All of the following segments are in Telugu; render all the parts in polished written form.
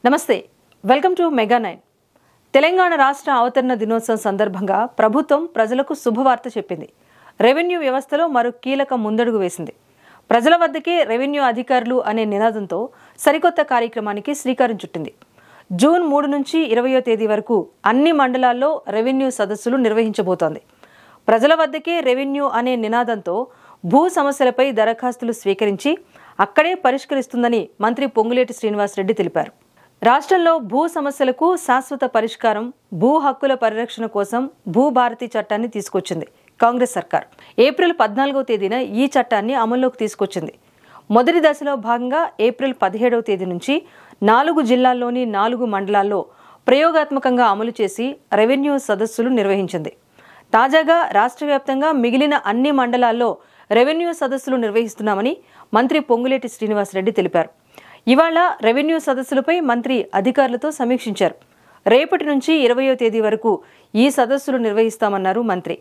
నమస్తే వెల్కమ్ టు మెగా 9 తెలంగాణ రాష్ట్ర అవతరణ దినోత్సవం సందర్భంగా ప్రభుత్వం ప్రజలకు శుభవార్త చెప్పింది. రెవెన్యూ వ్యవస్థలో మరో కీలక ముందడుగు వేసింది. ప్రజల వద్దకే రెవెన్యూ అధికారులు అనే నినాదంతో సరికొత్త కార్యక్రమానికి శ్రీకారం చుట్టింది. జూన్ 3 నుంచి 20వ తేదీ వరకు అన్ని మండలాల్లో రెవెన్యూ సదస్సులు నిర్వహించబోతోంది. ప్రజల వద్దకే రెవెన్యూ అనే నినాదంతో భూ సమస్యలపై దరఖాస్తులు స్వీకరించి అక్కడే పరిష్కరిస్తుందని మంత్రి పొంగులేటి శ్రీనివాసరెడ్డి తెలిపారు. రాష్ట్రంలో భూ సమస్యలకు శాశ్వత పరిష్కారం, భూ హక్కుల పరిరక్షణ కోసం భూభారతి చట్టాన్ని తీసుకొచ్చింది కాంగ్రెస్ సర్కార్. ఏప్రిల్ 14వ తేదీన ఈ చట్టాన్ని అమల్లోకి తీసుకొచ్చింది. మొదటి దశలో భాగంగా ఏప్రిల్ 17వ తేదీ నుంచి 4 జిల్లాల్లోని 4 మండలాల్లో ప్రయోగాత్మకంగా అమలు చేసి రెవెన్యూ సదస్సులు నిర్వహించింది. తాజాగా రాష్ట్ర వ్యాప్తంగా మిగిలిన అన్ని మండలాల్లో రెవెన్యూ సదస్సులు నిర్వహిస్తున్నామని మంత్రి పొంగులేటి శ్రీనివాసరెడ్డి తెలిపారు. ఇవాళ రెవెన్యూ సదస్సులపై మంత్రి అధికారులతో సమీక్షించారు. రేపటి నుంచి 20వ తేదీ వరకు ఈ సదస్సులు నిర్వహిస్తామన్నారు మంత్రి.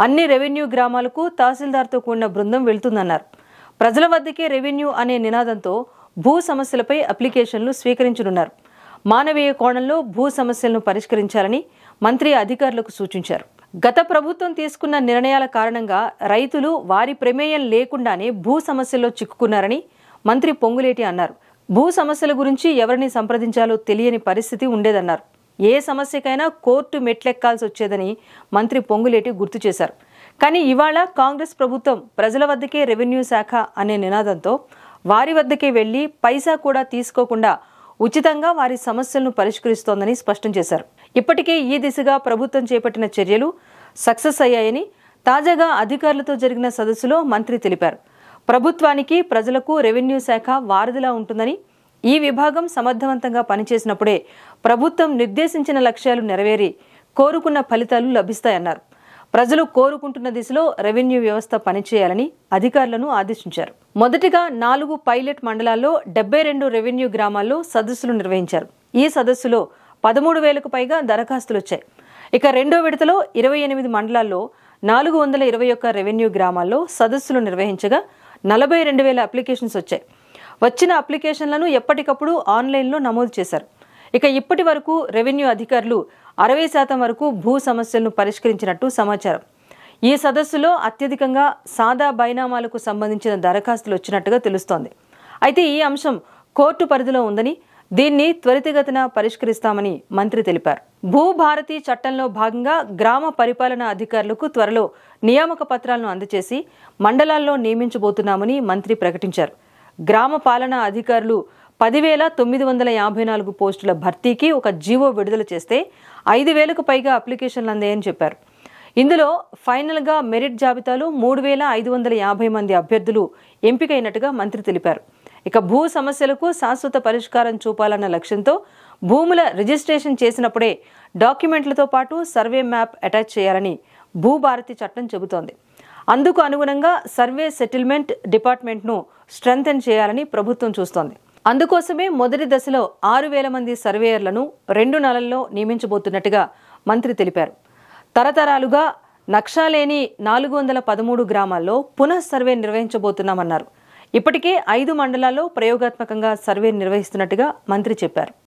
అన్ని రెవెన్యూ గ్రామాలకు తహసీల్దార్తో కూడిన బృందం వెళ్తుందన్నారు. ప్రజల వద్దకే రెవెన్యూ అనే నినాదంతో భూ సమస్యలపై అప్లికేషన్లు స్వీకరించనున్నారు. మానవీయ కోణంలో భూ సమస్యలను పరిష్కరించాలని మంత్రి అధికారులకు సూచించారు. గత ప్రభుత్వం తీసుకున్న నిర్ణయాల కారణంగా రైతులు వారి ప్రమేయం లేకుండానే భూ సమస్యల్లో చిక్కుకున్నారని మంత్రి పొంగులేటి అన్నారు. భూ సమస్యల గురించి ఎవరిని సంప్రదించాలో తెలియని పరిస్థితి ఉండేదన్నారు. ఏ సమస్యకైనా కోర్టు మెట్లెక్కాల్సి వచ్చేదని మంత్రి పొంగులేటి గుర్తు చేశారు. కానీ ఇవాళ కాంగ్రెస్ ప్రభుత్వం ప్రజల వద్దకే రెవెన్యూ శాఖ అనే నినాదంతో వారి వద్దకే వెళ్లి పైసా కూడా తీసుకోకుండా ఉచితంగా వారి సమస్యలను పరిష్కరిస్తోందని స్పష్టం చేశారు. ఇప్పటికే ఈ దిశగా ప్రభుత్వం చేపట్టిన చర్యలు సక్సెస్ అయ్యాయని తాజాగా అధికారులతో జరిగిన సదస్సులో మంత్రి తెలిపారు. ప్రభుత్వానికి ప్రజలకు రెవెన్యూ శాఖ వారధిలా ఉంటుందని, ఈ విభాగం సమర్థవంతంగా పనిచేసినప్పుడే ప్రభుత్వం నిర్దేశించిన లక్ష్యాలు నెరవేరి కోరుకున్న ఫలితాలు లభిస్తాయన్నారు. ప్రజలు కోరుకుంటున్న దిశలో రెవెన్యూ వ్యవస్థ పనిచేయాలని అధికారులను ఆదేశించారు. మొదటిగా 4 పైలట్ మండలాల్లో 72 రెవెన్యూ గ్రామాల్లో సదస్సులు నిర్వహించారు. ఈ సదస్సులో 13,000కు పైగా దరఖాస్తులు వచ్చాయి. ఇక రెండో విడతలో 28 మండలాల్లో 421 రెవెన్యూ గ్రామాల్లో సదస్సులు నిర్వహించగా 42,000 అప్లికేషన్స్ వచ్చాయి. వచ్చిన అప్లికేషన్లను ఎప్పటికప్పుడు ఆన్లైన్లో నమోదు చేశారు. ఇక ఇప్పటి వరకు రెవెన్యూ అధికారులు 60% వరకు భూ సమస్యలను పరిష్కరించినట్టు సమాచారం. ఈ సదస్సులో అత్యధికంగా సాదా బైనామాలకు సంబంధించిన దరఖాస్తులు వచ్చినట్టుగా తెలుస్తోంది. అయితే ఈ అంశం కోర్టు పరిధిలో ఉందని, దీన్ని త్వరితగతిన పరిష్కరిస్తామని మంత్రి తెలిపారు. భూభారతి చట్టంలో భాగంగా గ్రామ పరిపాలనా అధికారులకు త్వరలో నియామక పత్రాలను అందజేసి మండలాల్లో నియమించబోతున్నామని మంత్రి ప్రకటించారు. గ్రామ పాలనా అధికారులు 10,954 పోస్టుల భర్తీకి ఒక జీవో విడుదల చేస్తే 5,000కు పైగా అప్లికేషన్లు అందాయని చెప్పారు. ఇందులో ఫైనల్గా మెరిట్ జాబితాలో 3,550 మంది అభ్యర్థులు ఎంపికైనట్టుగా మంత్రి తెలిపారు. ఇక భూ సమస్యలకు శాశ్వత పరిష్కారం చూపాలన్న లక్ష్యంతో భూముల రిజిస్ట్రేషన్ చేసినప్పుడే డాక్యుమెంట్లతో పాటు సర్వే మ్యాప్ అటాచ్ చేయాలని భూభారతి చట్టం చెబుతోంది. అందుకు అనుగుణంగా సర్వే సెటిల్మెంట్ డిపార్ట్మెంట్ను స్ట్రెంథెన్ చేయాలని ప్రభుత్వం చూస్తోంది. అందుకోసమే మొదటి దశలో 6,000 మంది సర్వేయర్లను 2 నెలల్లో నియమించబోతున్నట్టుగా మంత్రి తెలిపారు. తరతరాలుగా నక్షా లేని 413 గ్రామాల్లో పునః సర్వే నిర్వహించబోతున్నామన్నారు. ఇప్పటికే 5 మండలాల్లో ప్రయోగాత్మకంగా సర్వే నిర్వహిస్తున్నట్టుగా మంత్రి చెప్పారు.